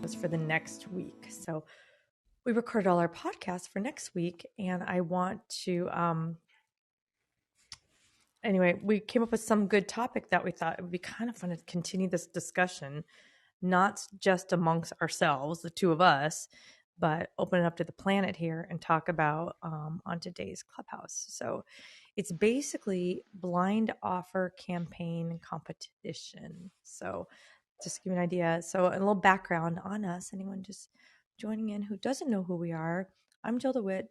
was for the next week. So we recorded all our podcasts for next week, and I want to anyway, we came up with some good topic that we thought it would be kind of fun to continue this discussion, not just amongst ourselves, the two of us, but open it up to the planet here and talk about on today's Clubhouse. So it's basically blind offer campaign competition. So just to give you an idea. So a little background on us, anyone just joining in who doesn't know who we are. I'm Jill DeWitt.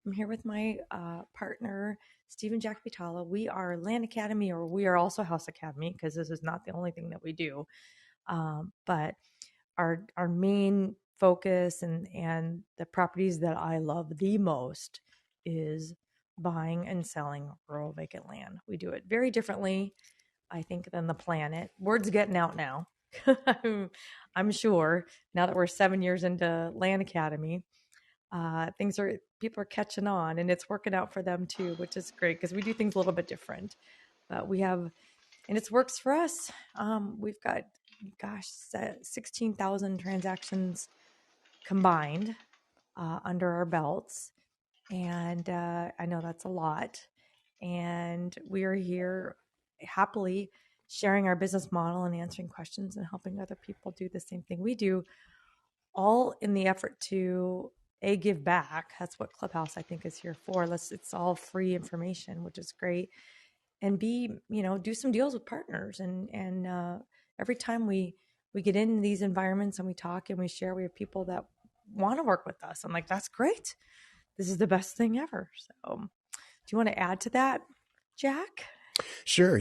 I'm here with my partner, Stephen Jack Vitala. We are Land Academy, or we are also House Academy, because this is not the only thing that we do. But our main focus and the properties that I love the most is buying and selling rural vacant land. We do it very differently, I think, than the planet. Word's getting out now. I'm sure now that we're 7 years into Land Academy, people are catching on, and it's working out for them too, which is great because we do things a little bit different. But and it works for us. We've got, 16,000 transactions combined under our belts. And I know that's a lot. And we are here happily sharing our business model and answering questions and helping other people do the same thing we do, all in the effort to give back. That's what Clubhouse, I think, is here for. It's all free information, which is great. And do some deals with partners. And every time we get in these environments and we talk and we share, we have people that want to work with us. I'm like, that's great. This is the best thing ever. So do you want to add to that, Jack? Sure.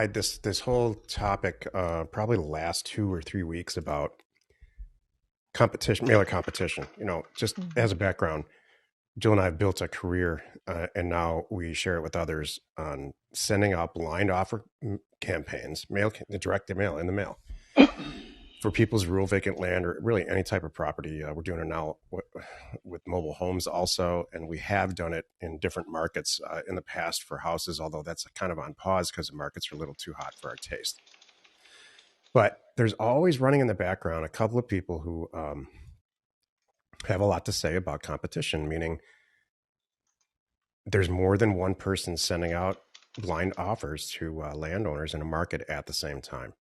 This whole topic, probably the last 2 or 3 weeks about competition, mailer competition, just as a background, Jill and I have built a career and now we share it with others on sending out blind offer campaigns, direct mail in the mail for people's rural vacant land or really any type of property. We're doing it now with mobile homes also, and we have done it in different markets in the past for houses, although that's kind of on pause because the markets are a little too hot for our taste. But there's always running in the background a couple of people who have a lot to say about competition, meaning there's more than one person sending out blind offers to landowners in a market at the same time.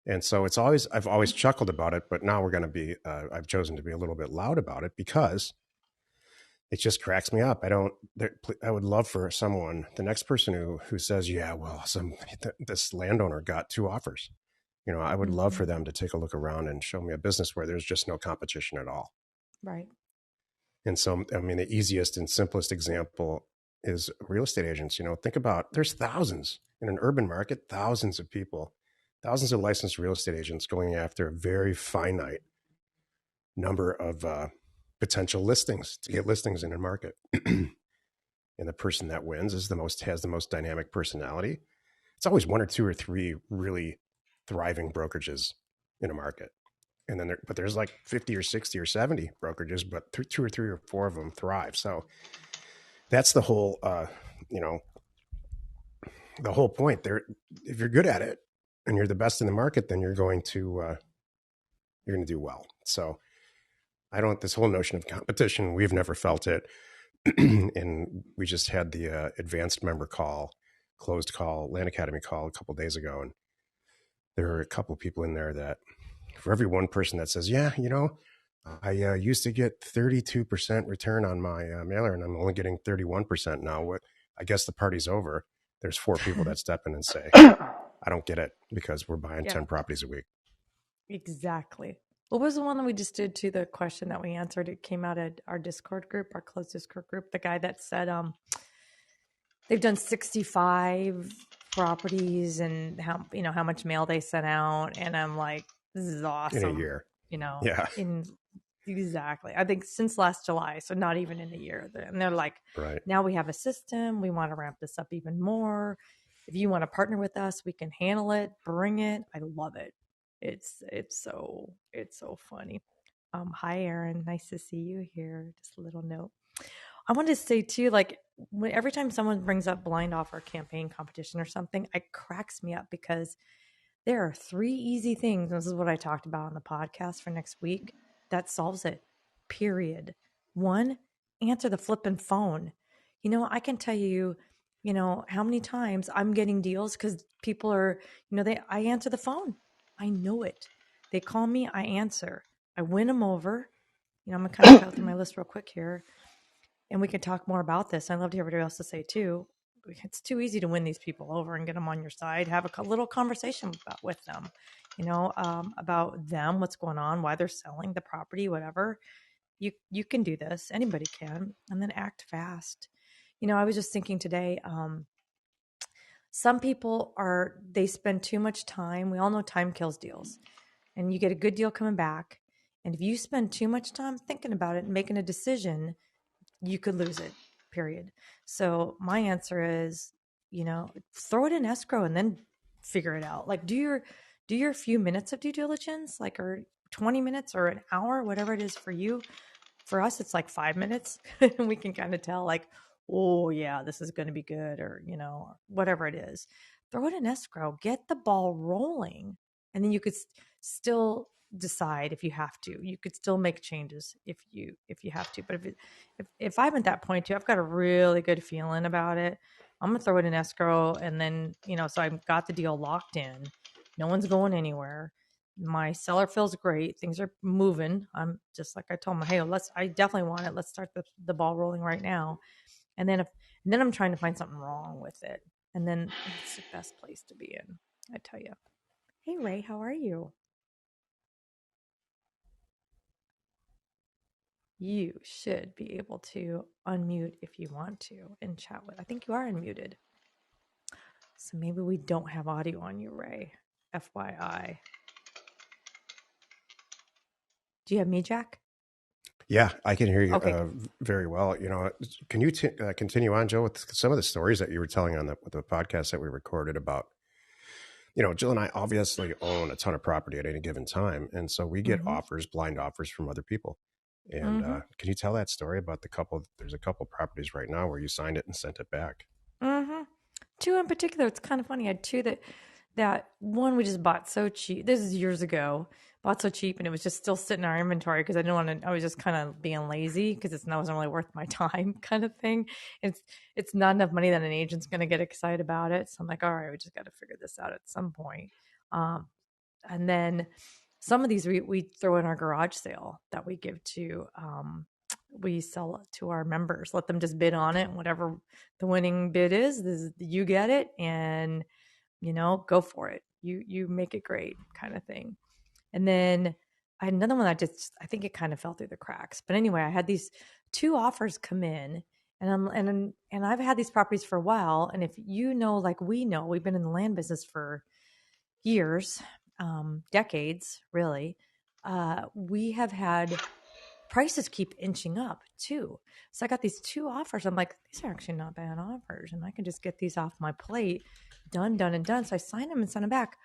And so I've always chuckled about it, but now I've chosen to be a little bit loud about it because it just cracks me up. I would love for someone, the next person who says, yeah, well, this landowner got 2 offers. I would love for them to take a look around and show me a business where there's just no competition at all. Right. And so, the easiest and simplest example is real estate agents. Think about, there's thousands in an urban market, thousands of people, thousands of licensed real estate agents going after a very finite number of potential listings to get listings in a market. And the person that wins has the most dynamic personality. It's always 1 or 2 or 3 really thriving brokerages in a market. And then there's like 50 or 60 or 70 brokerages, but 2 or 3 or 4 of them thrive. So that's the whole, the whole point there. If you're good at it and you're the best in the market, then you're going to do well. So this whole notion of competition, we've never felt it. And we just had the advanced member closed call, Land Academy call a couple of days ago. And there are a couple of people in there that, for every one person that says, yeah, I used to get 32% return on my mailer and I'm only getting 31% now. I guess the party's over. There's 4 people that step in and say, I don't get it because we're buying 10 properties a week. Exactly. What was the one that we just did to the question that we answered? It came out at our Discord group, our closed Discord group. The guy that said they've done 65 properties and how much mail they sent out. And I'm like, this is awesome. In a year. Yeah. Exactly. I think since last July, so not even in a year. And they're like, right. Now we have a system. We want to ramp this up even more. If you want to partner with us, we can handle it, bring it. I love it. It's so funny. Hi, Aaron. Nice to see you here. Just a little note. I wanted to say too, like every time someone brings up blind offer campaign competition or something, it cracks me up because There are 3 easy things. This is what I talked about on the podcast for next week. That solves it. Period. 1, answer the flippin' phone. I can tell you, how many times I'm getting deals because people are, I answer the phone. I know it. They call me, I answer. I win them over. I'm gonna kind of cut through my list real quick here, and we can talk more about this. I'd love to hear what everybody else to say too. It's too easy to win these people over and get them on your side. Have a little conversation with them, about them, what's going on, why they're selling the property, whatever. You can do this. Anybody can, and then act fast. I was just thinking today. Some people they spend too much time. We all know time kills deals, and you get a good deal coming back. And if you spend too much time thinking about it and making a decision, you could lose it, period. So my answer is, throw it in escrow and then figure it out. Like do your few minutes of due diligence, like, or 20 minutes or an hour, whatever it is for you. For us, it's like 5 minutes. And we can kind of tell, like, oh yeah, this is going to be good, or, whatever it is. Throw it in escrow, get the ball rolling. And then you could still decide if you have to. You could still make changes if you have to. But if I'm at that point too, I've got a really good feeling about it. I'm gonna throw it in escrow, and then so I've got the deal locked in. No one's going anywhere. My seller feels great. Things are moving. I'm just like I told him, hey, I definitely want it. Let's start the ball rolling right now. And then I'm trying to find something wrong with it. And then it's the best place to be in, I tell you. Hey Ray, how are you? You should be able to unmute if you want to and chat with. I think you are unmuted. So maybe we don't have audio on you, Ray. FYI. Do you have me, Jack? Yeah, I can hear you Okay. very well. Can you continue on, Joe, with some of the stories that you were telling on the podcast that we recorded about? Jill and I obviously own a ton of property at any given time, and so we get Mm-hmm. offers, blind offers from other people. And Mm-hmm. can you tell that story about the couple? There's a couple properties right now where you signed it and sent it back. Mm-hmm. 2 in particular. It's kind of funny. I had 2 that one we just bought so cheap. This is years ago. Bought so cheap, and it was just still sitting in our inventory because I didn't want to. I was just kind of being lazy because it wasn't really worth my time, kind of thing. It's not enough money that an agent's going to get excited about it. So I'm like, all right, we just got to figure this out at some point. Um, and then some of these we throw in our garage sale that we give to. We sell to our members. Let them just bid on it. Whatever the winning bid is you get it, and go for it. You make it great, kind of thing. And then I had another one that I think it kind of fell through the cracks. But anyway, I had these 2 offers come in, and I've had these properties for a while. And if like we know, we've been in the land business for years, decades, really. We have had prices keep inching up too. So I got these 2 offers. I'm like, these are actually not bad offers, and I can just get these off my plate, done, done, and done. So I signed them and sent them back.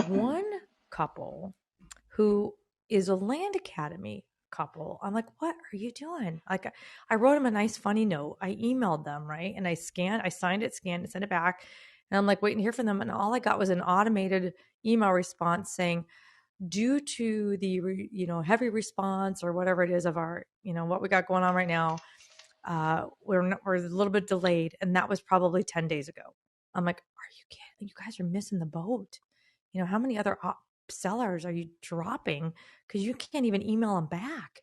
One couple who is a land academy couple. I'm like, what are you doing? Like, I wrote them a nice, funny note. I emailed them, right? And I signed it, scanned it, sent it back. And I'm like, waiting to hear from them. And all I got was an automated email response saying, due to the heavy response or whatever it is of our what we got going on right now, we're a little bit delayed, and that was probably 10 days ago. I'm like, are you kidding? You guys are missing the boat. How many other sellers are you dropping because you can't even email them back?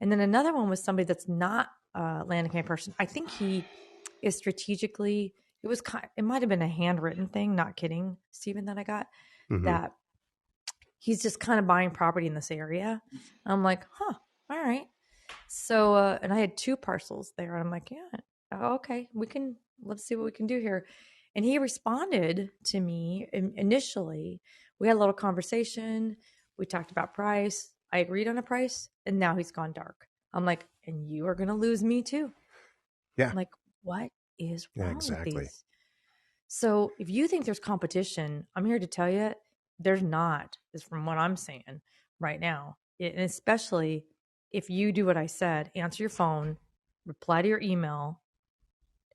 And then another one was somebody that's not a land academy person. I think he is strategically, it might have been a handwritten thing, not kidding, Stephen, that I got, Mm-hmm. that he's just kind of buying property in this area. I'm like, huh, all right. So, and I had 2 parcels there. And I'm like, yeah, okay, let's see what we can do here. And he responded to me initially. We had a little conversation. We talked about price. I agreed on a price, and now he's gone dark. I'm like, and you are going to lose me too. Yeah. I'm like, what is Yeah. wrong with Exactly. these? So if you think there's competition, I'm here to tell you there's not, is from what I'm saying right now. And especially if you do what I said, answer your phone, reply to your email,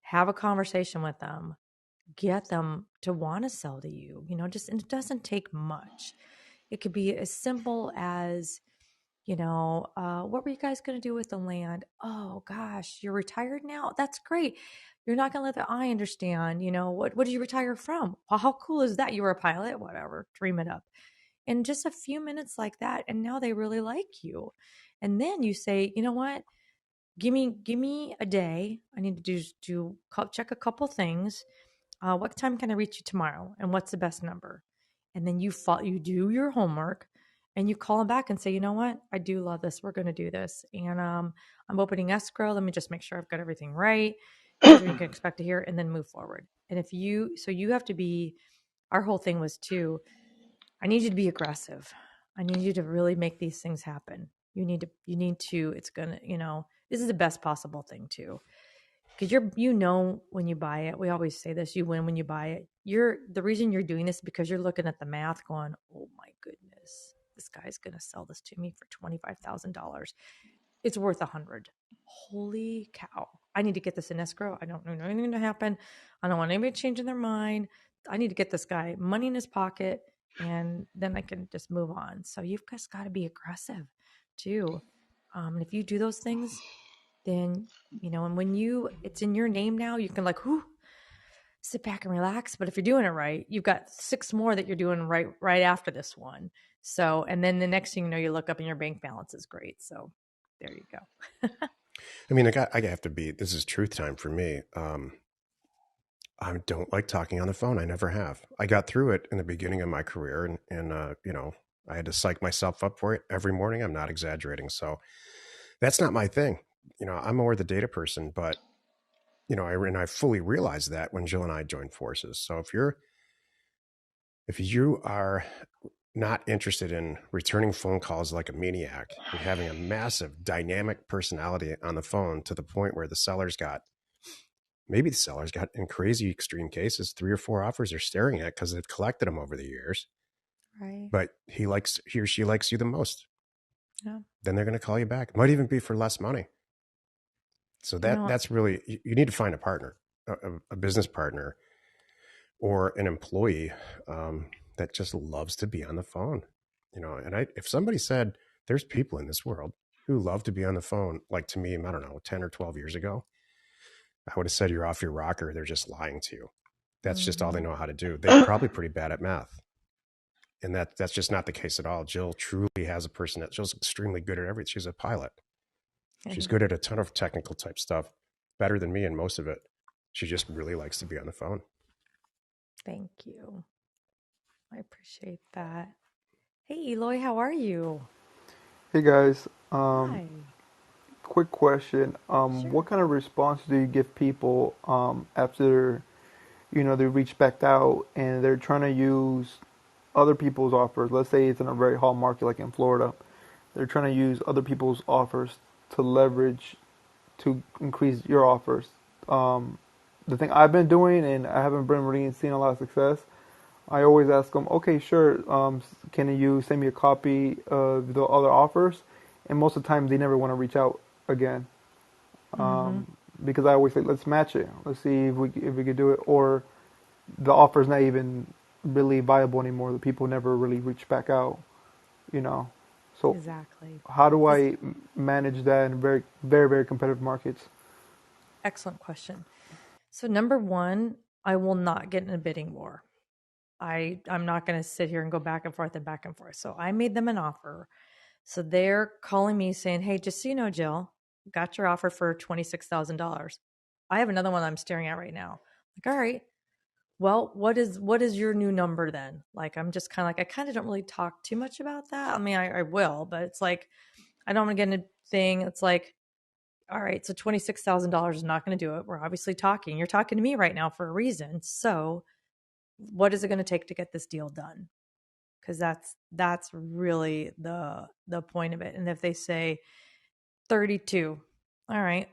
have a conversation with them, get them to want to sell to you. Just, and it doesn't take much. It could be as simple as, what were you guys going to do with the land? Oh gosh, you're retired now. That's great. You're not going to let the I understand. What did you retire from? Well, how cool is that? You were a pilot, whatever. Dream it up. And just a few minutes like that, and now they really like you. And then you say, you know what? Give me a day. I need to check a couple things. What time can I reach you tomorrow? And what's the best number? And then you do your homework, and you call them back and say, you know what? I do love this. We're going to do this. And I'm opening escrow. Let me just make sure I've got everything right. Here's what you can expect to hear, and then move forward. And you have to be, our whole thing was too, I need you to be aggressive. I need you to really make these things happen. It's going to, this is the best possible thing too. Because when you buy it, we always say this, you win when you buy it. The reason you're doing this is because you're looking at the math going, oh my goodness, this guy's going to sell this to me for $25,000. It's worth $100. Holy cow. I need to get this in escrow. I don't know anything to happen. I don't want anybody changing their mind. I need to get this guy money in his pocket, and then I can just move on. So you've just got to be aggressive too. And if you do those things, then, and when it's in your name now, you can sit back and relax. But if you're doing it right, you've got 6 more that you're doing right after this one. So, and then the next thing you know, you look up and your bank balance is great. So there you go. I mean, I have to be, this is truth time for me. I don't like talking on the phone. I never have. I got through it in the beginning of my career, and I had to psych myself up for it every morning. I'm not exaggerating. So that's not my thing. I'm more the data person, but I fully realized that when Jill and I joined forces. So if you are not interested in returning phone calls like a maniac and having a massive dynamic personality on the phone to the point where the seller's got, in crazy extreme cases, 3 or 4 offers they're staring at because they've collected them over the years. Right. But he or she likes you the most. Yeah. Then they're going to call you back. It might even be for less money. So that's really, you need to find a partner, a business partner, or an employee that just loves to be on the phone. And if somebody said there's people in this world who love to be on the phone, like to me, I don't know, 10 or 12 years ago, I would have said you're off your rocker. They're just lying to you. That's just all they know how to do. They're probably pretty bad at math. And that's just not the case at all. Jill truly has a person that Jill's extremely good at everything. She's a pilot. She's good at a ton of technical type stuff, better than me in most of it. She just really likes to be on the phone. Thank you. I appreciate that. Hey, Eloy, how are you? Hey guys, Hi. quick question. Sure. What kind of response do you give people after they reach back out and they're trying to use other people's offers? Let's say it's in a very hot market like in Florida. They're trying to use other people's offers to leverage to increase your offers. The thing I've been doing, and I haven't been really seeing a lot of success. I always ask them, okay, sure, can you send me a copy of the other offers? And most of the time, they never want to reach out again, Mm-hmm. because I always say, let's match it. Let's see if we could do it. Or the offer's not even really viable anymore. The people never really reach back out, you know. So Exactly. how do This I manage that in very, very, very competitive markets? excellent question. So number one, I will not get in a bidding war. I'm not going to sit here and go back and forth and back and forth. So I made them an offer. So they're calling me saying, "Hey, just so you know, Jill, got your offer for $26,000. I have another one I'm staring at right now." Like, all right. Well, what is your new number then? Like, I'm just kind of like, I kind of don't really talk too much about that. I mean, I will, but it's like I don't want to get in a thing. It's like, all right, so $26,000 is not going to do it. We're obviously talking. You're talking to me right now for a reason. So, what is it going to take to get this deal done? Because that's really the point of it. And if they say 32, all right,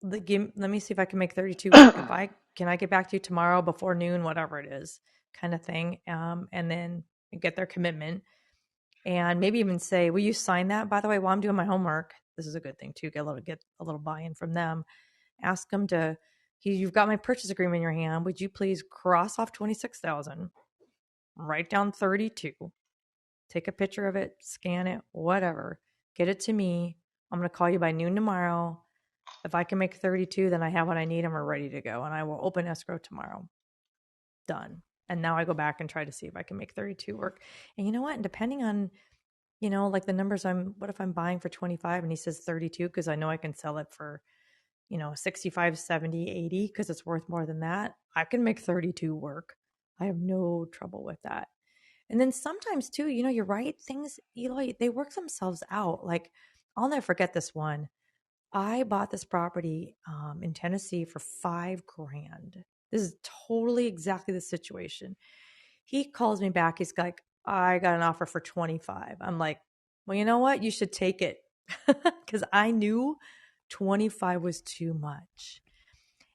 let me see if I can make 32 work. If I can, I get back to you tomorrow before noon, whatever it is, kind of thing. And then get their commitment, and maybe even say, "Will you sign that? By the way, while I'm doing my homework." This is a good thing too. Get a little buy-in from them. Ask them to You've got my purchase agreement in your hand. Would you please cross off 26,000, write down 32, take a picture of it, scan it, whatever, get it to me. I'm going to call you by noon tomorrow. If I can make 32, then I have what I need and we're ready to go. And I will open escrow tomorrow. Done. And now I go back and try to see if I can make 32 work. And you know what? And depending on, like the numbers what if I'm buying for 25 and he says 32 because I know I can sell it for, 65, 70, 80 because it's worth more than that. I can make 32 work. I have no trouble with that. And then sometimes too, you're right. Things, Eloy, they work themselves out. Like I'll never forget this one. I bought this property in Tennessee for $5,000. This is totally exactly the situation. He calls me back. He's like, I got an offer for 25. I'm like, well, you know what? You should take it. Because I knew 25 was too much.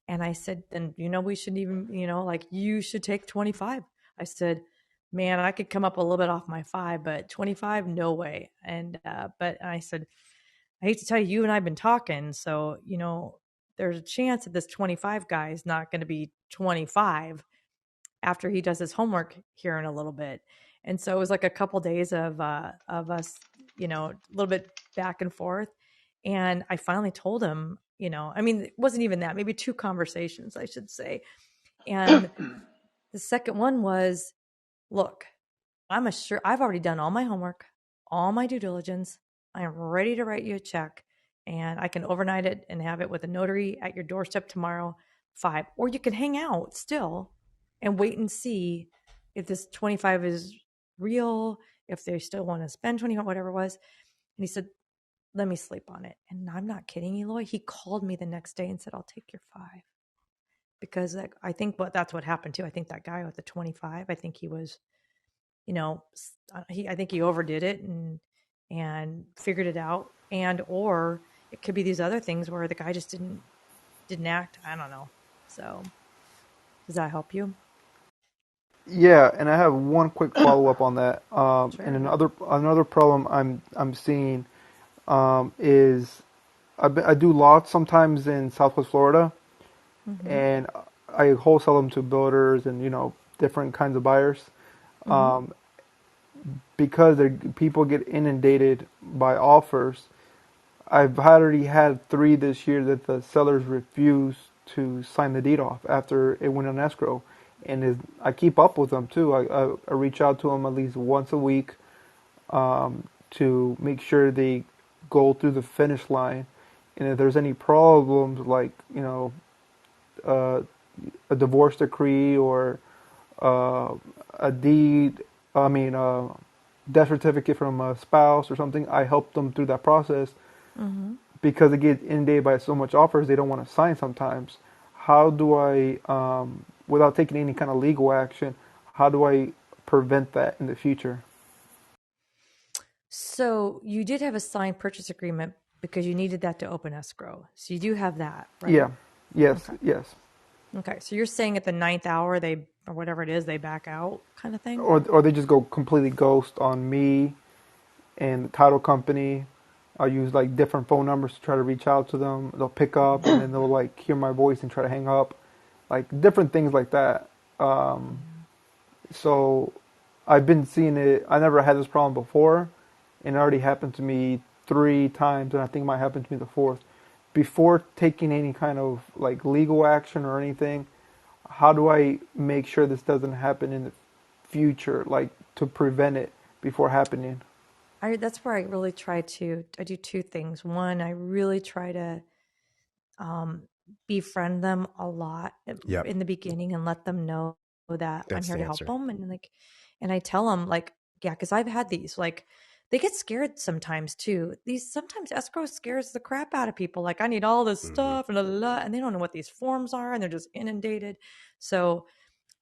And I said, then, we shouldn't even, like you should take 25. I said, man, I could come up a little bit off my 5, but 25, no way. And, but I said, I hate to tell you, you and I've been talking. So, there's a chance that this 25 guy is not going to be 25 after he does his homework here in a little bit. And so it was like a couple days of us, a little bit back and forth. And I finally told him, it wasn't even that, maybe 2 conversations, I should say. And the second one was, look, I've already done all my homework, all my due diligence. I am ready to write you a check and I can overnight it and have it with a notary at your doorstep tomorrow, 5. Or you can hang out still and wait and see if this 25 is real, if they still want to spend 25, whatever it was. And he said, let me sleep on it. And I'm not kidding, Eloy. He called me the next day and said, I'll take your 5. Because I think that's what happened too. I think that guy with the 25, I think he was, I think he overdid it and figured it out. And, or it could be these other things where the guy just didn't act. I don't know. So does that help you? Yeah, and I have one quick follow up on that. And Sure. another problem I'm seeing is I do lots sometimes in Southwest Florida, Mm-hmm. and I wholesale them to builders and different kinds of buyers. Mm-hmm. Um, because people get inundated by offers. I've already had 3 this year that the sellers refused to sign the deed off after it went on escrow, and I keep up with them too. I reach out to them at least once a week to make sure they go through the finish line, and if there's any problems like uh, a divorce decree or a deed, I mean, death certificate from a spouse or something, I help them through that process Mm-hmm. because they get inundated by so much offers they don't want to sign sometimes. How do I, without taking any kind of legal action, how do I prevent that in the future? So you did have a signed purchase agreement because you needed that to open escrow. So you do have that, right? Yeah, yes, Okay. yes. Okay. So you're saying at the 9th hour, or whatever it is, they back out kind of thing? Or they just go completely ghost on me and the title company. I'll use like different phone numbers to try to reach out to them. They'll pick up and then they'll like hear my voice and try to hang up, like different things like that. Um, Yeah. so I've been seeing it. I never had this problem before, and it already happened to me 3 times, and I think it might happen to me the fourth. Before taking any kind of like legal action or anything, how do I make sure this doesn't happen in the future, like to prevent it before happening? That's where I really I do 2 things. One, I really try to um, befriend them a lot Yep, in the beginning and let them know that I'm that's here the to help answer. them. And I tell them like, yeah, because I've had these, like, they get scared sometimes too. Sometimes escrow scares the crap out of people. Like, I need all this Hmm. stuff and and they don't know what these forms are and they're just inundated. So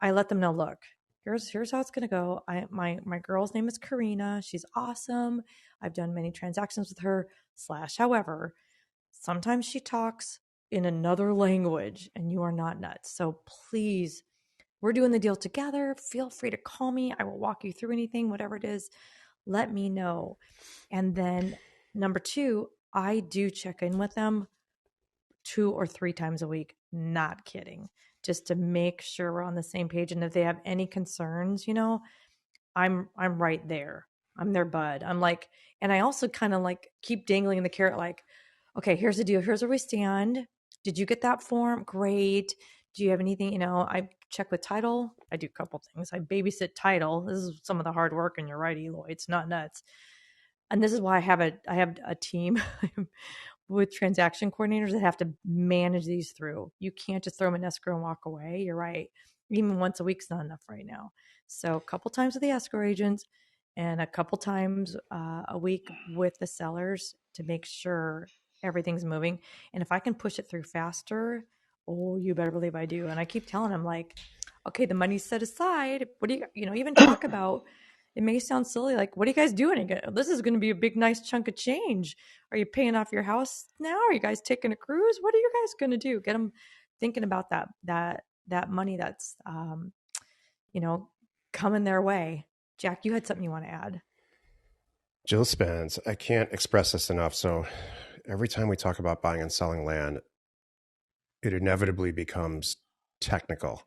I let them know, look, here's how it's gonna go. My girl's name is Karina. She's awesome. I've done many transactions with her. Slash, however, sometimes she talks in another language and you are not nuts. So please, we're doing the deal together. Feel free to call me. I will walk you through anything, whatever it is. Let me know. And then number 2, I do check in with them 2 or 3 times a week, Not kidding. Just to make sure we're on the same page. And if they have any concerns, I'm right there. I'm their bud. I'm like, and I also kind of like keep dangling the carrot, like, okay, here's the deal. Here's where we stand. Did you get that form? Great. Do you have anything? I check with title. I do a couple things. I babysit title. This is some of the hard work, and you're right, Eloy. It's not nuts. And this is why I have a team with transaction coordinators that have to manage these through. You can't just throw them in escrow and walk away. You're right. Even once a week's not enough right now. So a couple times with the escrow agents and a couple times a week with the sellers to make sure everything's moving. And if I can push it through faster, oh, you better believe I do. And I keep telling them, like, okay, the money's set aside. What do you even talk about? It may sound silly, like, what are you guys doing? This is going to be a big, nice chunk of change. Are you paying off your house now? Are you guys taking a cruise? What are you guys going to do? Get them thinking about that money that's you know coming their way. Jack, you had something you want to add? Jill spends, I can't express this enough. So every time we talk about buying and selling land, it inevitably becomes technical.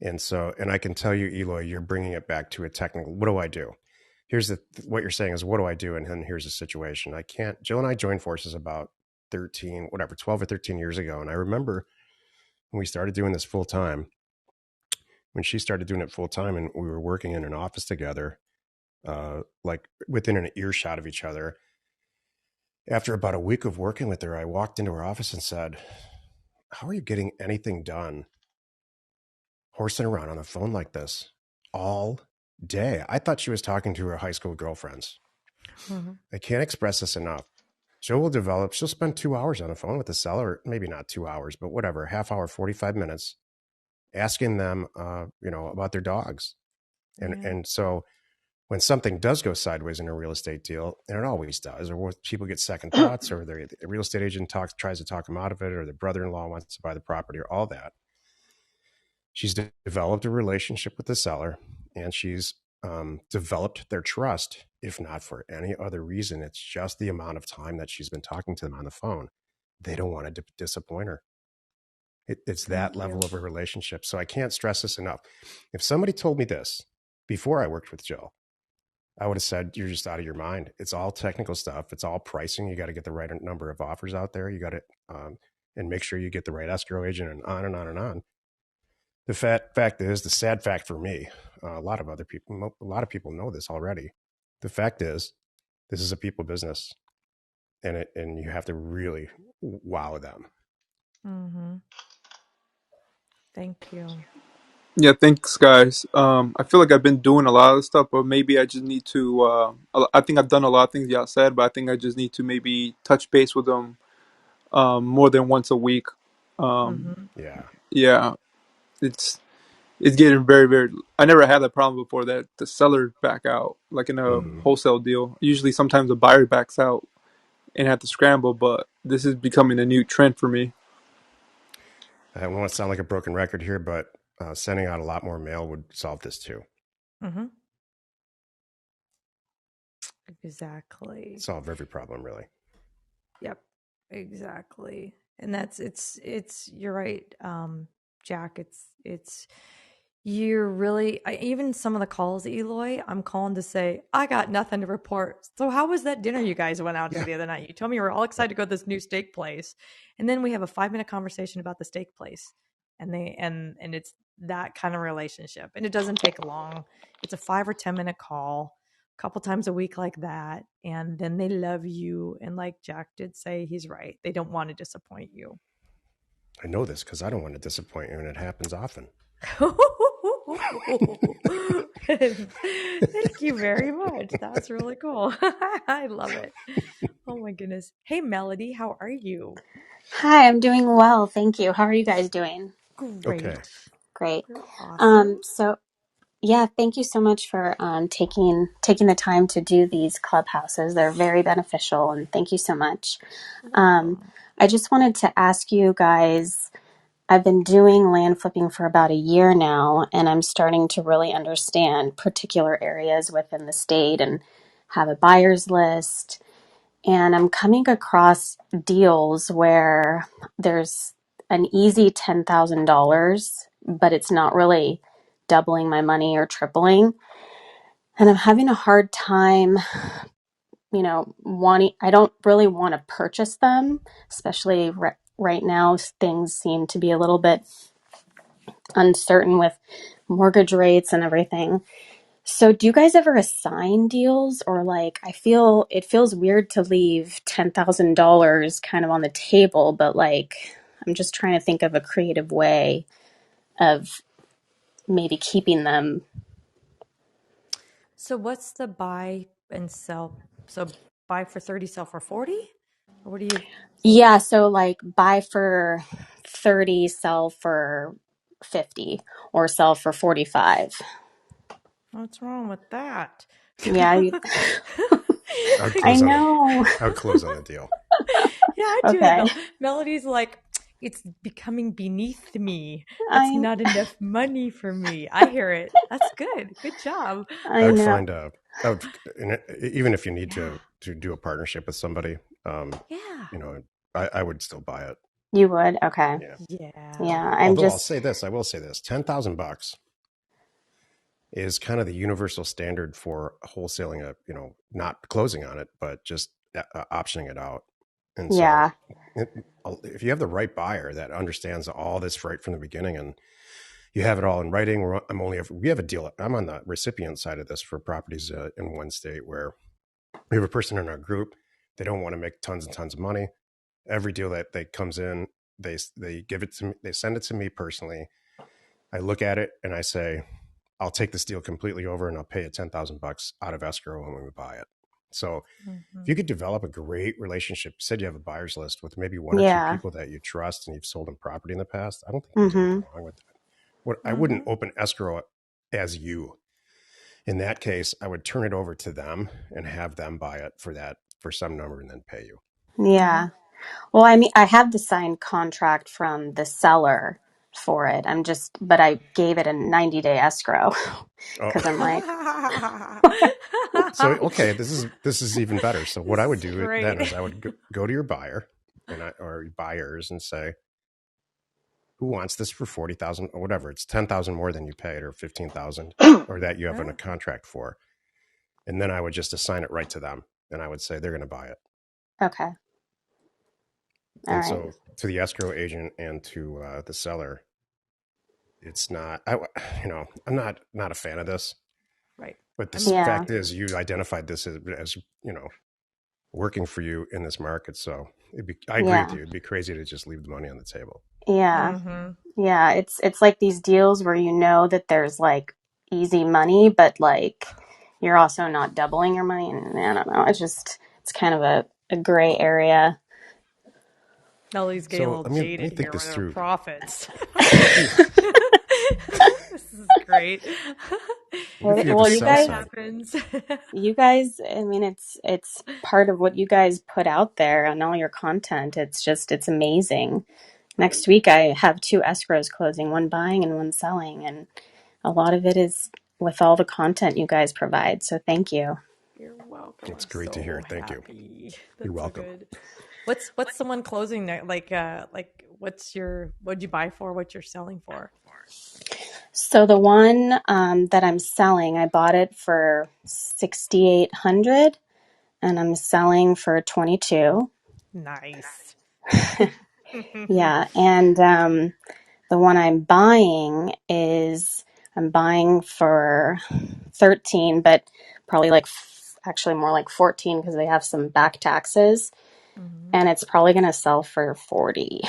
And I can tell you, Eloy, you're bringing it back to a technical. What do I do? What you're saying is, what do I do? And then here's the situation. Jill and I joined forces about 12 or 13 years ago. And I remember when we started doing this full time, when she started doing it full time and we were working in an office together, like within an earshot of each other. After about a week of working with her, I walked into her office and said, how are you getting anything done horsing around on the phone like this all day? I thought she was talking to her high school girlfriends. Mm-hmm. I can't express this enough. She'll spend 2 hours on the phone with the seller, maybe not 2 hours, but whatever, half hour, 45 minutes, asking them, about their dogs. And so when something does go sideways in a real estate deal, and it always does, or people get second thoughts, or the real estate agent tries to talk them out of it, or the brother-in-law wants to buy the property, or all that, she's developed a relationship with the seller, and she's developed their trust. If not for any other reason, it's just the amount of time that she's been talking to them on the phone. They don't want to disappoint her. It's that level of a relationship. So I can't stress this enough. If somebody told me this before I worked with Jill, I would have said, you're just out of your mind. It's all technical stuff. It's all pricing. You got to get the right number of offers out there. You got to, and make sure you get the right escrow agent, and on and on and on. The sad fact for me, a lot of people know this already. The fact is, this is a people business, and you have to really wow them. Mm-hmm. Thank you. Yeah, thanks, guys. I feel like I've been doing a lot of stuff, but maybe I just need to. I think I've done a lot of things y'all said, but I think I just need to maybe touch base with them more than once a week. Yeah, it's getting very, very. I never had that problem before, that the seller back out like in a wholesale deal. Usually, sometimes the buyer backs out and have to scramble, but this is becoming a new trend for me. I don't want to sound like a broken record here, but sending out a lot more mail would solve this too. Mm-hmm. Exactly. Solve every problem, really. Yep, exactly. And it's you're right, Jack. It's you're really, even some of the calls, Eloy, I'm calling to say, I got nothing to report. So how was that dinner you guys went out to the other night? You told me you were all excited to go to this new steak place. And then we have a 5-minute conversation about the steak place. And it's that kind of relationship. And it doesn't take long. It's a 5 or 10-minute call, a couple times a week like that. And then they love you. And like Jack did say, he's right. They don't want to disappoint you. I know this because I don't want to disappoint you, and it happens often. Thank you very much. That's really cool. I love it. Oh my goodness. Hey, Melody, how are you? Hi, I'm doing well. Thank you. How are you guys doing? Great. Okay. Great. You're awesome. So yeah, thank you so much for taking the time to do these clubhouses. They're very beneficial, and thank you so much. I just wanted to ask you guys, I've been doing land flipping for about a year now, and I'm starting to really understand particular areas within the state and have a buyer's list. And I'm coming across deals where there's an easy $10,000, but it's not really doubling my money or tripling. And I'm having a hard time, I don't really want to purchase them, especially right now. Things seem to be a little bit uncertain with mortgage rates and everything. So do you guys ever assign deals, or like, it feels weird to leave $10,000 kind of on the table, but like I'm just trying to think of a creative way of maybe keeping them. So what's the buy and sell? So buy for 30, sell for 40? Or what do you? Yeah, so like buy for 30, sell for 50, or sell for 45. What's wrong with that? Yeah, I would I close on know. I would close on the deal. Yeah, I do that. Okay. Melody's like, it's becoming beneath me. It's I not enough money for me. I hear it. That's good. Good job. I I would know. find I would, even if you need Yeah. to do a partnership with somebody, Yeah. I would still buy it. You would? Okay. Yeah. Yeah. Yeah, I'm Although just I will say this: $10,000 is kind of the universal standard for wholesaling not closing on it, but just optioning it out. And so, yeah. if you have the right buyer that understands all this right from the beginning, and you have it all in writing, we have a deal. I'm on the recipient side of this for properties in one state where we have a person in our group. They don't want to make tons and tons of money. Every deal that they comes in, they give it to me. They send it to me personally. I look at it and I say, I'll take this deal completely over and I'll pay you $10,000 out of escrow when we buy it. So if you could develop a great relationship, you said you have a buyer's list with maybe one or two Yeah. people that you trust and you've sold them property in the past. I don't think there's anything wrong with that. I wouldn't open escrow as you. In that case, I would turn it over to them and have them buy it for some number and then pay you. Yeah. Well, I mean, I have the signed contract from the seller for it. But I gave it a 90-day escrow Oh, because I'm like, so okay, this is even better. So what This I would is do then great. is I would go to your buyer or buyers and say, who wants this for 40,000 or whatever? It's 10,000 more than you paid, or 15,000, or that you have a contract for. And then I would just assign it right to them, and I would say they're going to buy it. okay. All And right. so to the escrow agent and to the seller, it's not. I'm not a fan of this. Right. But the Yeah. fact is, you identified this as working for you in this market. So I agree with Yeah. you. It'd be crazy to just leave the money on the table. Yeah. Mm-hmm. Yeah. It's like these deals where you know that there's like easy money, but like you're also not doubling your money. And I don't know. It's kind of a gray area. Melody's getting a So little let me jaded think here this with her through. profits. This is great. What if you have Well, the you sell Anything guys, side? happens. I mean, it's part of what you guys put out there on all your content. It's amazing. Next week, I have 2 escrows closing, one buying and one selling, and a lot of it is with all the content you guys provide. So thank you. You're welcome. It's I'm great to hear. so Thank you. happy. You're That's so welcome. good. What's someone closing there? Like what'd you buy for? What you're selling for? So the one that I'm selling, I bought it for 6,800, and I'm selling for 22. Nice. Yeah, and the one I'm buying for 13, but probably like actually more like 14 because they have some back taxes, and it's probably going to sell for 40.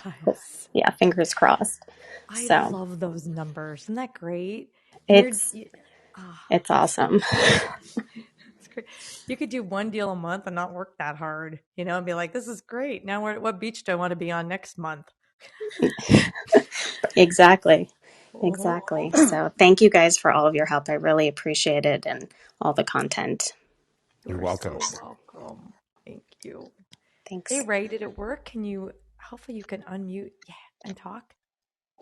Nice. Yeah, fingers crossed. I So love those numbers. Isn't that great? it's Ah, it's that's awesome. it's great. You could do one deal a month and not work that hard, and be like, "This is great." Now, what beach do I want to be on next month? Exactly. Oh, Exactly. So thank you guys for all of your help. I really appreciate it and all the content. you You're are welcome. so welcome. Thank you. Hey, Thanks. Ray, did it work? Hopefully you can unmute, and talk.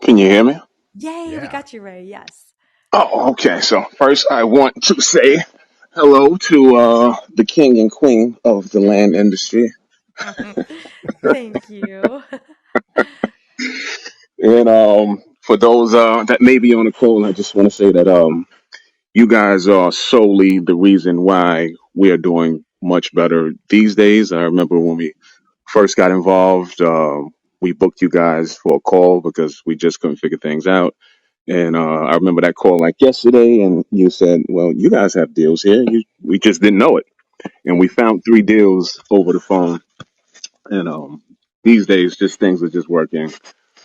Can you hear me? Yay, we Yeah. got you, Ray. Yes. Oh, okay. So first, I want to say hello to the king and queen of the land industry. Thank you. And for those that may be on the call, I just want to say that you guys are solely the reason why we are doing much better these days. I remember when we first got involved, we booked you guys for a call because we just couldn't figure things out. And I remember that call like yesterday, and you said, "Well, you guys have deals here. We just didn't know it." And we found 3 deals over the phone. And these days, just things are just working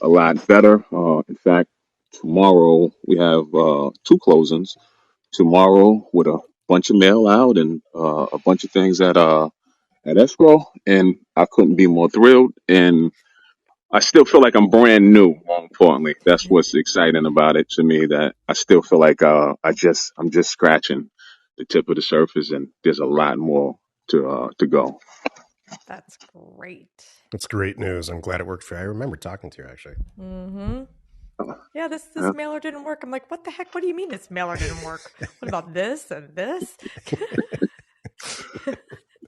a lot better. In fact, tomorrow we have 2 closings. Tomorrow with a bunch of mail out and a bunch of things at escrow, and I couldn't be more thrilled. And I still feel like I'm brand new. More importantly, that's what's exciting about it to me. That I still feel like I'm just scratching the tip of the surface, and there's a lot more to go. That's great. It's great news. I'm glad it worked for you. I remember talking to you actually. Mm-hmm. Yeah, this Uh, mailer didn't work. I'm like, what the heck? What do you mean this mailer didn't work? What about this and this?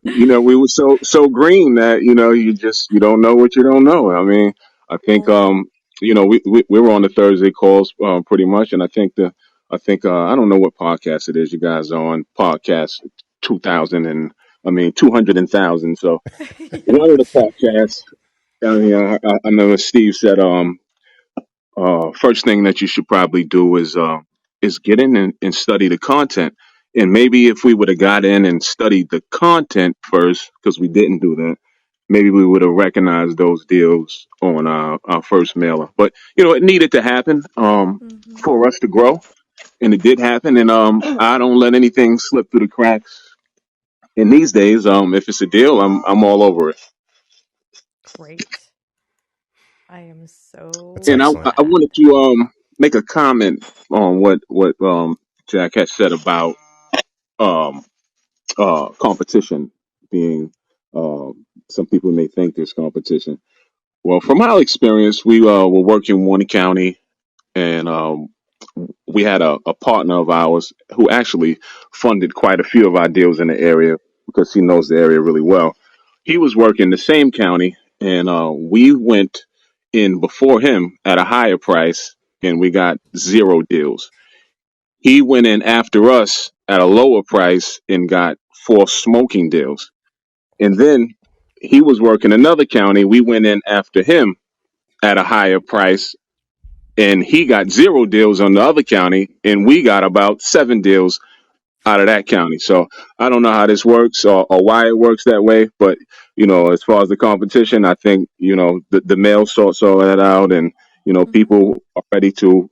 we were so green that you don't know what you don't know. I mean, I think Oh, we were on the Thursday calls pretty much, and I think I don't know what podcast it is you guys are on, podcast 2000 and I mean 200,000. So yeah. one of the podcasts, I mean, I know Steve said first thing that you should probably do is get in and study the content. And maybe if we would have got in and studied the content first, because we didn't do that, maybe we would have recognized those deals on our first mailer. But it needed to happen Mm-hmm. for us to grow, and it did happen. And I don't let anything slip through the cracks. And these days, if it's a deal, I'm all over it. Great. I am That's so And I excellent. I glad. wanted to make a comment on what Jack had said about um, competition being some people may think there's competition. Well, from our experience, we were working one county, and we had a partner of ours who actually funded quite a few of our deals in the area because he knows the area really well. He was working the same county, and we went in before him at a higher price, and we got 0 deals. He went in after us at a lower price and got 4 smoking deals. And then he was working another county. We went in after him at a higher price, and he got 0 deals on the other county, and we got about 7 deals out of that county. So I don't know how this works or why it works that way, but as far as the competition, I think the mail sorts all that out, and Mm-hmm. people are ready to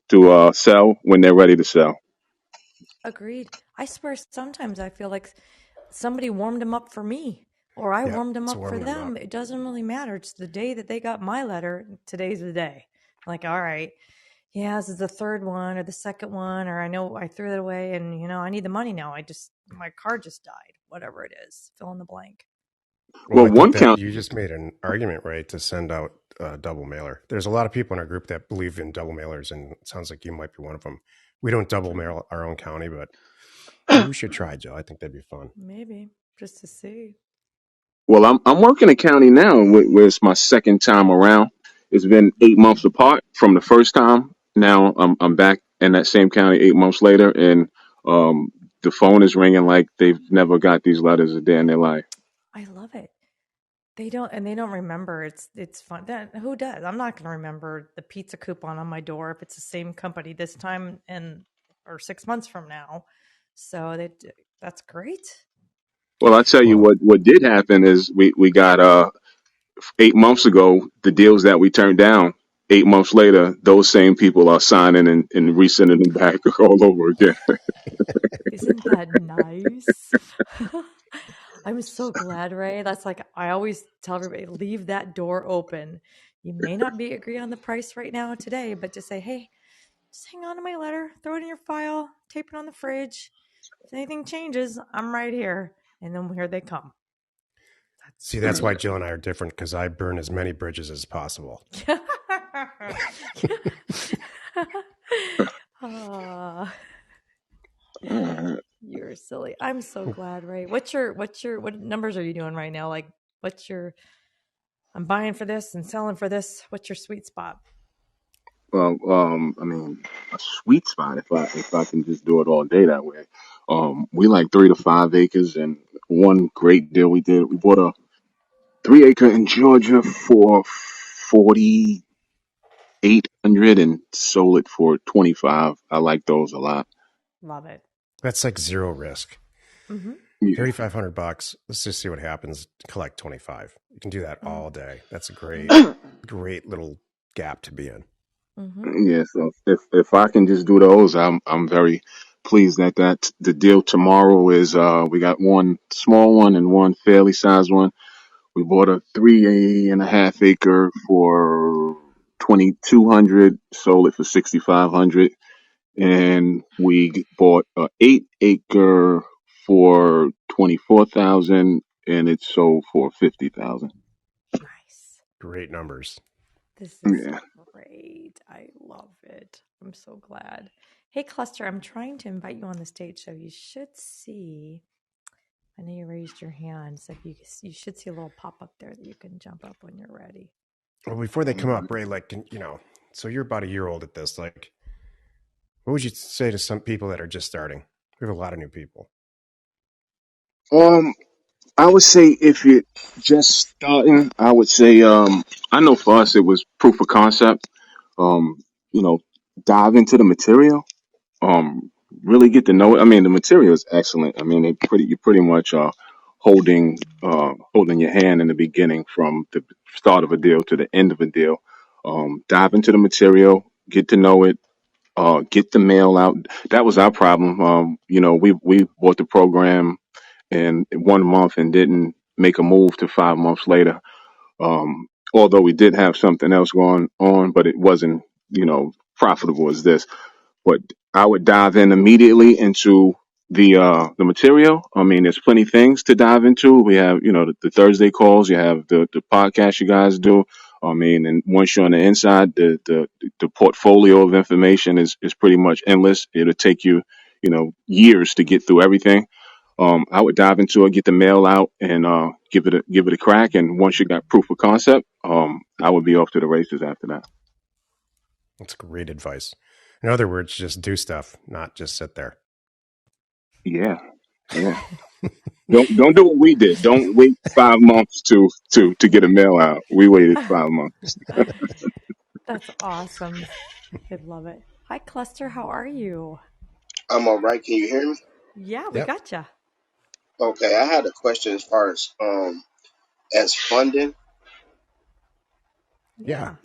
sell when they're ready to sell. Agreed. I swear sometimes I feel like somebody warmed them up for me or I Yeah, warmed them it's up for warming them up. them. It doesn't really matter. It's the day that they got my letter. Today's the day. Like, all right, yeah, this is the third one or the second one, or I know I threw it away and, I need the money now. My car just died, whatever it is, fill in the blank. Well, Well, I think one that county. you just made an argument, right, to send out a double mailer. There's a lot of people in our group that believe in double mailers, and it sounds like you might be one of them. We don't double mail our own county, but maybe we should try, Joe. I think that'd be fun. Maybe just to see. Well, I'm working a county now where it's my second time around. It's been 8 months apart from the first time. Now I'm back in that same county 8 months later, and the phone is ringing like they've never got these letters a day in their life. I love it. They don't remember. It's fun. That who does? I'm not going to remember the pizza coupon on my door if it's the same company this time and or 6 months from now. So that's great. Well, I tell you Well, what did happen is we got 8 months ago the deals that we turned down. 8 months later, those same people are signing and resending them back all over again. Isn't that nice? I'm so glad, Ray. That's like I always tell everybody, leave that door open. You may not be agree on the price right now today, but just say, hey, just hang on to my letter, throw it in your file, tape it on the fridge. If anything changes, I'm right here. And then here they come. see, that's why Jill and I are different because I burn as many bridges as possible. Ah, you're silly. I'm so glad, Ray. What numbers are you doing right now? Like, what's your I'm buying for this and selling for this. What's your sweet spot? Well, I mean, a sweet spot if I can just do it all day that way. We like 3 to 5 acres, and one great deal we did. We bought a 3 acre in Georgia for 4,800 and sold it for 25. I like those a lot. Love it. That's like zero risk. Mm-hmm. Yeah. $3,500. Let's just see what happens. Collect 25. You can do that all day. That's a great, great little gap to be in. Mm-hmm. Yeah, so if I can just do those, I'm very pleased that the deal tomorrow is we got one small one and one fairly sized one. We bought a 3.5 acre for 2,200, sold it for 6,500, and we bought a 8 acre for 24,000, and it sold for 50,000. Nice. Great numbers. This is Yeah. great. I love it. I'm so glad. Hey, Cluster, I'm trying to invite you on the stage, so you should see. I know you raised your hand, so you should see a little pop up there that you can jump up when you're ready. Well, before they come up, Ray, like, so you're about a year old at this. Like, what would you say to some people that are just starting? We have a lot of new people. Um, I would say if you're just starting, I would say I know for us it was proof of concept. Um, you know, dive into the material. Um, really get to know it. I mean, the material is excellent. I mean, you pretty much are holding your hand in the beginning from the start of a deal to the end of a deal. Dive into the material, get to know it, get the mail out. That was our problem. We bought the program in 1 month and didn't make a move to 5 months later. Although we did have something else going on, but it wasn't, profitable as this. But I would dive in immediately into the material. I mean, there's plenty of things to dive into. We have, the Thursday calls. You have the podcast you guys do. I mean, and once you're on the inside, the portfolio of information is pretty much endless. It'll take you, years to get through everything. I would dive into it, get the mail out, and give it a crack. And once you got proof of concept, I would be off to the races after that. That's great advice. In other words, just do stuff, not just sit there. Yeah, yeah. Don't do what we did. Don't wait 5 months to get a mail out. We waited 5 months. That's awesome. I love it. Hi, Cluster. How are you? I'm all right. Can you hear me? Yeah, we Yep. gotcha. Okay, I had a question as funding. Yeah.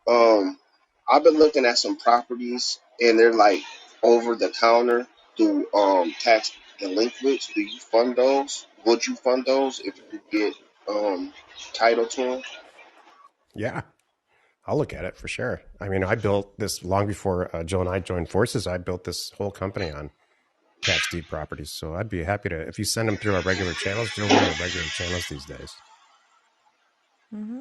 Yeah. Um, I've been looking at some properties and they're like over the counter through tax delinquents. Do you fund those? Would you fund those if you get title to them? Yeah. I'll look at it for sure. I mean, I built this long before Jill and I joined forces. I built this whole company on tax deed properties. So I'd be happy to, if you send them through our regular channels. Jill, we're on the regular channels these days. Mm-hmm.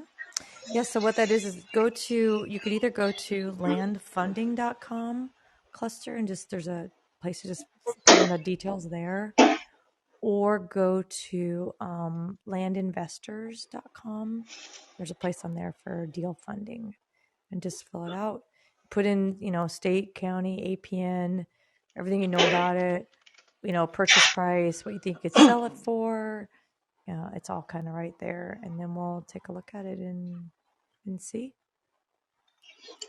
Yeah, so what that is you could either go to landfunding.com cluster and just there's a place to just put in the details there, or go to landinvestors.com. There's a place on there for deal funding and just fill it out. Put in, state, county, APN, everything you know about it, purchase price, what you think you could sell it for. Yeah, it's all kind of right there. And then we'll take a look at it and see.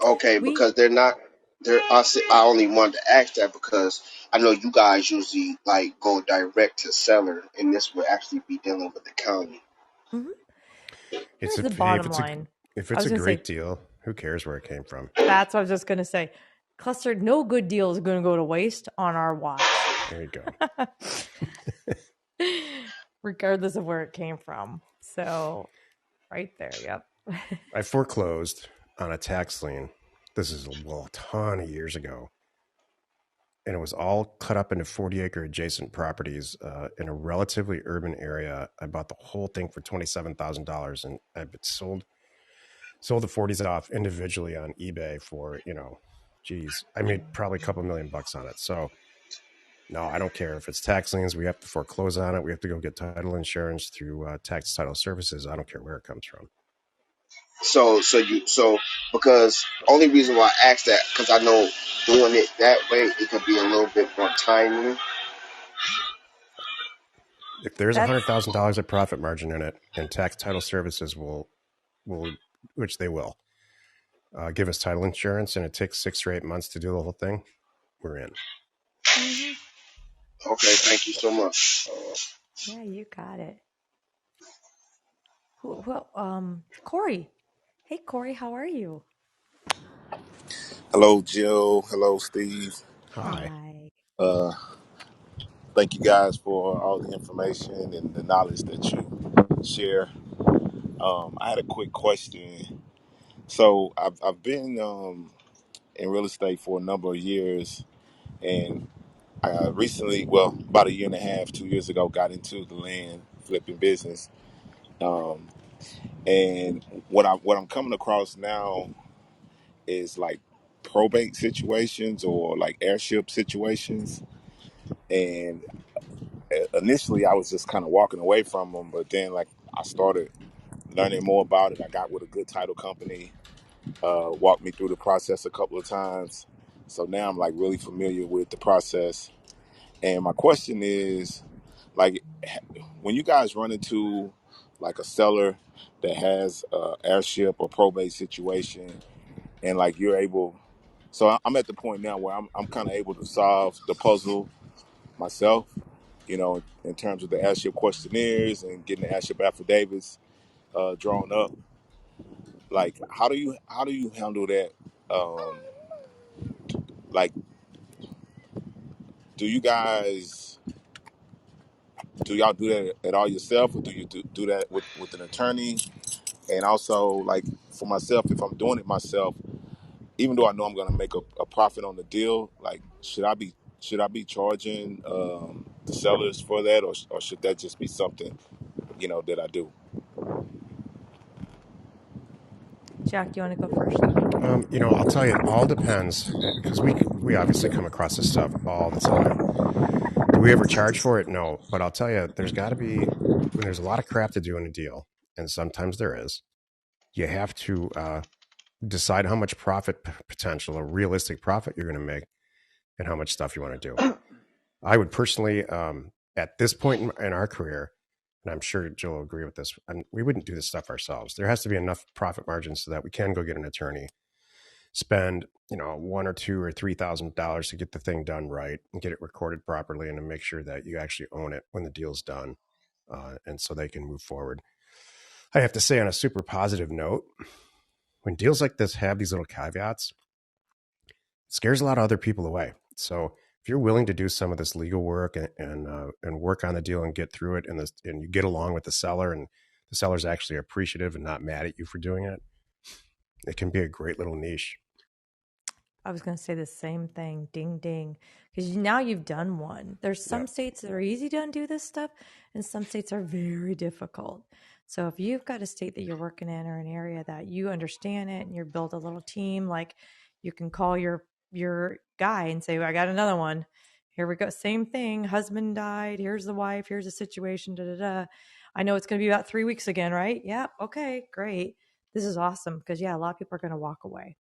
Okay, We because they're not. I only wanted to ask that because I know you guys usually like go direct to seller, and this would actually be dealing with the county. mhm. It's Here's a, the hey, bottom line. if I it's was a going to say, great deal, who cares where it came from? that's what I was just going to say. Cluster, no good deal is going to go to waste on our watch, There you go. regardless of where it came from. So, right there. Yep. I foreclosed on a tax lien. This is a ton of years ago. And it was all cut up into 40-acre adjacent properties in a relatively urban area. I bought the whole thing for $27,000, and I sold the 40s off individually on eBay for, geez, I made probably a couple $1 million on it. So No, I don't care if it's tax liens. We have to foreclose on it. We have to go get title insurance through tax title services. I don't care where it comes from. So because only reason why I asked that because I know doing it that way it could be a little bit more timely. If there's That's $100,000 of profit margin in it, and tax title services will, which they will, give us title insurance, and it takes 6 or 8 months to do the whole thing, we're in. mm-hmm. Okay, thank you so much. Yeah, you got it. Well, Corey. Hey, Corey, how are you? Hello, Jill. Hello, Steve. Hi. Hi. Uh, Thank you guys for all the information and the knowledge that you share. I had a quick question. So I've been in real estate for a number of years, and I recently, well, about a year and a half, 2 years ago, got into the land flipping business. Um, and what I'm coming across now is like probate situations or like airship situations. And initially I was just kind of walking away from them, but then like I started learning more about it. I got with a good title company, walked me through the process a couple of times. So now I'm like really familiar with the process. And my question is, like, when you guys run into like a seller that has a airship or probate situation, and like you're able, so I'm at the point now where I'm kind of able to solve the puzzle myself, in terms of the airship questionnaires and getting the airship affidavits drawn up. Like, how do you handle that? Um, like, do you guys do y'all do that at all yourself, or do you do that with an attorney? And also, like for myself, if I'm doing it myself, even though I know I'm going to make a profit on the deal, like should I be charging the sellers for that, or should that just be something that I do? Jack, do you want to go first? I'll tell you, it all depends because we obviously come across this stuff all the time. Do we ever charge for it? No, but I'll tell you, there's got to be when there's a lot of crap to do in a deal, and sometimes there is. You have to decide how much profit potential, a realistic profit you're going to make, and how much stuff you want to do. I would personally, at this point in our career, and I'm sure Jill will agree with this, we wouldn't do this stuff ourselves. There has to be enough profit margin so that we can go get an attorney, spend $1,000 or $3,000 to get the thing done right and get it recorded properly, and to make sure that you actually own it when the deal's done, and so they can move forward. I have to say, on a super positive note, when deals like this have these little caveats, it scares a lot of other people away. So if you're willing to do some of this legal work and work on the deal and get through it, and you get along with the seller, and the seller's actually appreciative and not mad at you for doing it, it can be a great little niche. I was going to say the same thing. Ding, ding. Because now you've done one. There's Yeah. some states that are easy to undo this stuff, and some states are very difficult. So if you've got a state that you're working in or an area that you understand it and you build a little team, like you can call your guy and say, I got another one. Here we go. Same thing. Husband died. Here's the wife. Here's the situation. Da, da, da. I know it's going to be about 3 weeks again, right? Yeah. Okay, great. This is awesome because, yeah, a lot of people are going to walk away.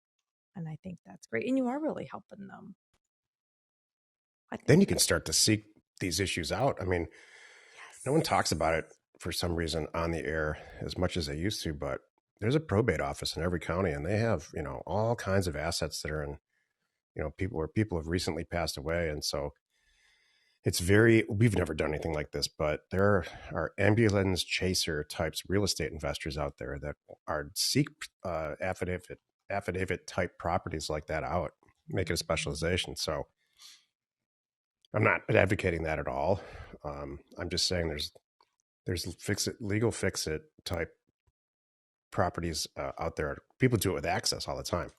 And I think that's great. And you are really helping them. I Then think you can that's start to seek these issues out. I mean, no one talks about it for some reason on the air as much as they used to, but there's a probate office in every county, and they have, all kinds of assets that are in, people have recently passed away. And so we've never done anything like this, but there are ambulance chaser types real estate investors out there that are seek affidavit type properties like that out, make it a specialization. So I'm not advocating that at all. I'm just saying there's legal fix it type properties out there. People do it with access all the time,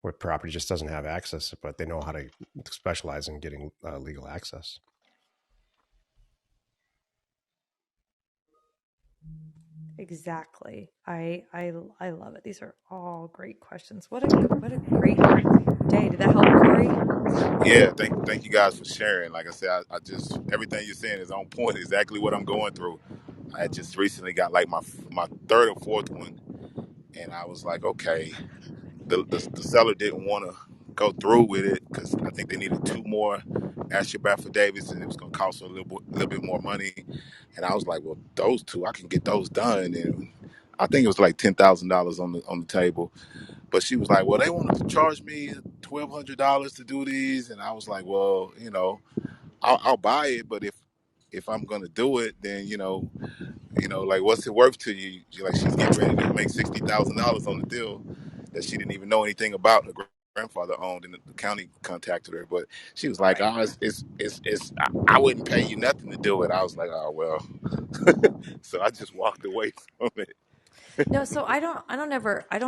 where property just doesn't have access, but they know how to specialize in getting legal access. exactly. I love it. These are all great questions. What a great day. Did that help, Corey? Yeah, thank you guys for sharing. Like I said, I just everything you're saying is on point. Exactly what I'm going through. I had just recently got like my third or fourth one, and I was like, okay, the seller didn't want to go through with it because I think they needed two more Asher affidavits, and it was going to cost a little bit more money. And I was like, well, those two, I can get those done, and I think it was like $10,000 on the table. But she was like, well, they wanted to charge me $1,200 to do these, and I was like, well, I'll buy it, but if I'm gonna do it, then like what's it worth to you? Like she's getting ready to make $60,000 on the deal that she didn't even know anything about. Her grandfather owned, and the county contacted her, but she was like, Right. "Oh, I wouldn't pay you nothing to do it." I was like, "Oh well," so I just walked away from it. No, so I don't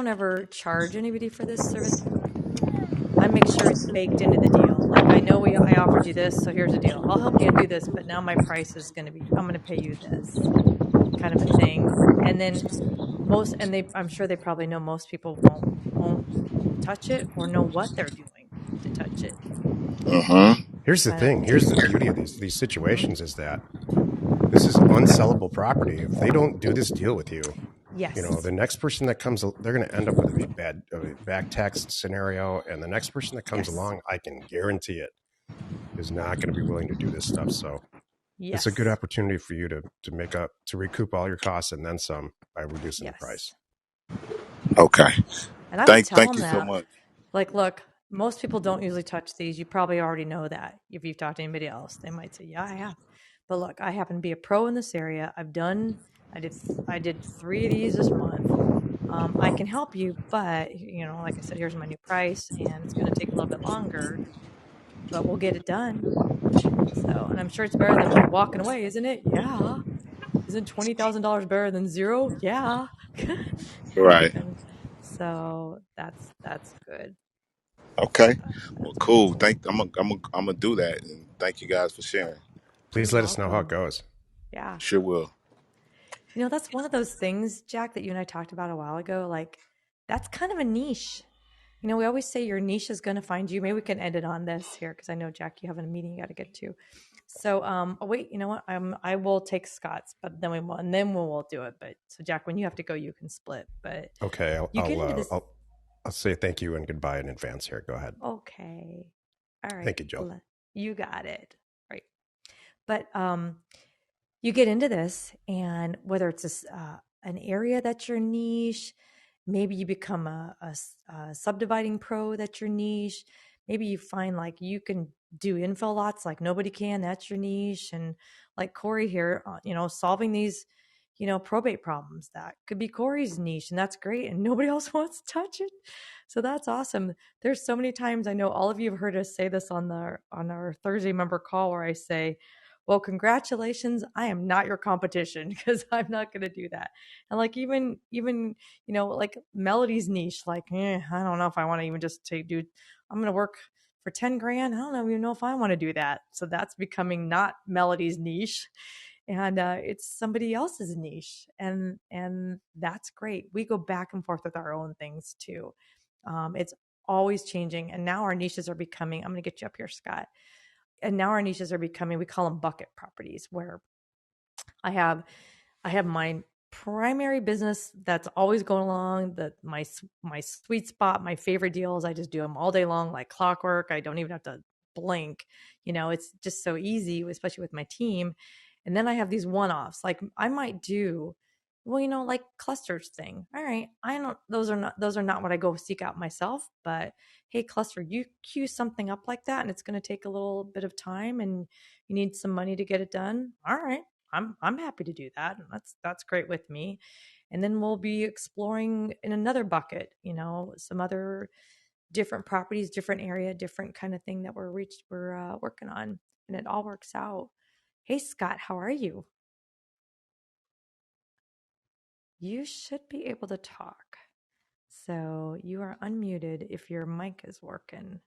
ever charge anybody for this service. I make sure it's baked into the deal. Like I know I offered you this, so here's a deal. I'll help you do this, but now my price is going to be I'm going to pay you this kind of a thing. And then I'm sure they probably know most people won't touch it or know what they're doing to touch it. Here's the Kind of thing. thing. Here's the beauty of these situations is that this is unsellable property. If they don't do this deal with you, Yes. the next person that comes, they're going to end up with a back tax scenario, and the next person that comes Yes. along, I can guarantee it, is not going to be willing to do this stuff. So it's a good Yes. opportunity for you to recoup all your costs and then some by reducing the price. Yes. Okay, And I would tell thank them you so that. much. Like, look, most people don't usually touch these. You probably already know that if you've talked to anybody else. They might say, "Yeah, I have." But look, I happen to be a pro in this area. I did 3 of these this month. I can help you, but like I said, here's my new price, and it's going to take a little bit longer, but we'll get it done. So, and I'm sure it's better than me walking away, isn't it? Yeah. Isn't $20,000 better than zero? Yeah. kind of Right. thing. So that's good. Okay. Well, That's cool. awesome. I'm gonna do that, and thank you guys for sharing. You're Please let us know how it welcome. goes. Yeah. Sure will. That's one of those things, Jack, that you and I talked about a while ago. Like, that's kind of a niche. We always say your niche is going to find you. Maybe we can end it on this here because I know, Jack, you have a meeting you got to get to. So, oh wait, you know what? I will take Scott's, but then we will, and then we'll do it. But so, Jack, when you have to go, you can split. But Okay, you get into this. I'll say thank you and goodbye in advance here. Go ahead. Okay, all right, Thank you, Jill. you got it. Right, but you get into this, and whether it's an area that's your niche, maybe you become a subdividing pro that's your niche. Maybe you find like you can do infill lots like nobody can. That's your niche. And like Corey here, solving these, probate problems, that could be Corey's niche, and that's great. And nobody else wants to touch it. So that's awesome. There's so many times I know all of you have heard us say this on our Thursday member call where I say, well, congratulations. I am not your competition because I'm not going to do that. And like even like Melody's niche, like I don't know if I want to even just do. I'm going to work for 10 grand. I don't even know if I want to do that. So that's becoming not Melody's niche, and it's somebody else's niche, and that's great. We go back and forth with our own things too. It's always changing, and now our niches are becoming. I'm going to get you up here, Scott. And now our niches are becoming, we call them bucket properties, where I have my primary business that's always going along, that my sweet spot, my favorite deals. I just do them all day long like clockwork. I don't even have to blink. It's just so easy, especially with my team. And then I have these one-offs. Like I might do, well, like clusters thing. All right, I don't. Those are not what I go seek out myself. But hey, cluster, you queue something up like that, and it's going to take a little bit of time, and you need some money to get it done. All right, I'm happy to do that. That's great with me. And then we'll be exploring in another bucket, some other different properties, different area, different kind of thing that we're working on, and it all works out. Hey Scott, how are you? You should be able to talk. So you are unmuted if your mic is working.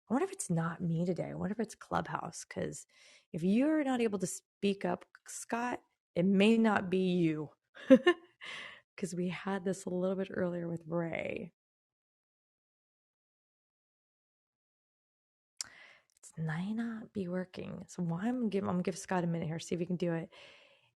I wonder if it's not me today. I wonder if it's Clubhouse. Because if you're not able to speak up, Scott, it may not be you. Because we had this a little bit earlier with Ray. may not be working. So why I'm gonna give Scott a minute here, see if he can do it.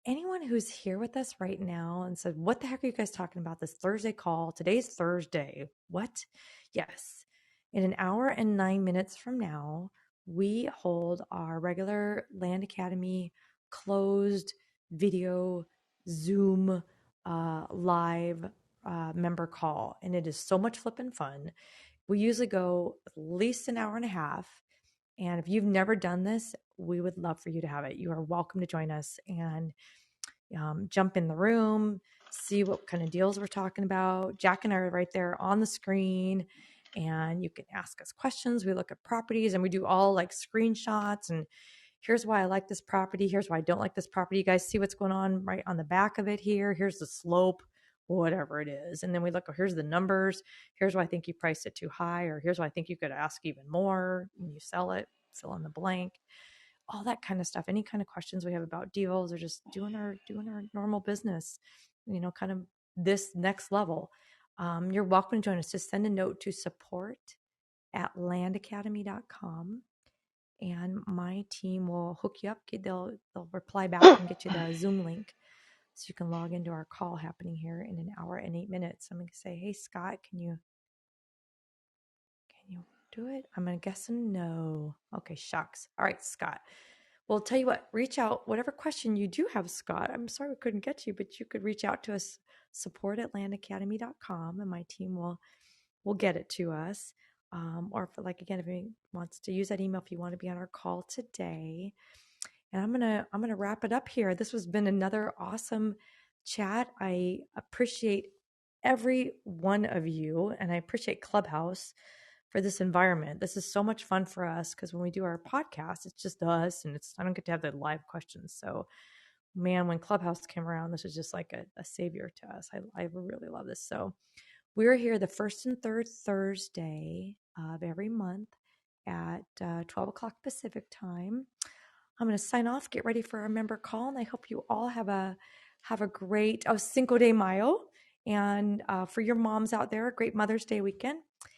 Anyone who's here with us right now and said, what the heck are you guys talking about this Thursday call? Today's Thursday. What? Yes. In an hour and 9 minutes from now, we hold our regular Land Academy closed video Zoom live member call. And it is so much flippin' fun. We usually go at least an hour and a half. And if you've never done this, we would love for you to have it. You are welcome to join us and jump in the room, see what kind of deals we're talking about. Jack and I are right there on the screen, and you can ask us questions. We look at properties and we do all like screenshots and here's why I like this property. Here's why I don't like this property. You guys see what's going on right on the back of it here. Here's the slope, whatever it is. And then we look, here's the numbers. Here's why I think you priced it too high, or here's why I think you could ask even more when you sell it, fill in the blank, all that kind of stuff. Any kind of questions we have about deals or just doing our normal business, kind of this next level. You're welcome to join us. Just send a note to support@landacademy.com and my team will hook you up. They'll reply back and get you the Zoom link so you can log into our call happening here in an hour and 8 minutes. I'm going to say, hey, Scott, can you do it? I'm going to guess no. Okay, shucks. All right, Scott. Well, tell you what, reach out. Whatever question you do have, Scott, I'm sorry we couldn't get you, but you could reach out to us, support@landacademy.com, and my team will get it to us. Or if he wants to use that email, if you want to be on our call today. And I'm gonna wrap it up here. This has been another awesome chat. I appreciate every one of you, and I appreciate Clubhouse for this environment. This is so much fun for us because when we do our podcast, it's just us, and I don't get to have the live questions. So, man, when Clubhouse came around, this was just like a savior to us. I really love this. So, we're here the first and third Thursday of every month at 12 o'clock Pacific time. I'm going to sign off, get ready for our member call, and I hope you all have a great Cinco de Mayo. And for your moms out there, a great Mother's Day weekend.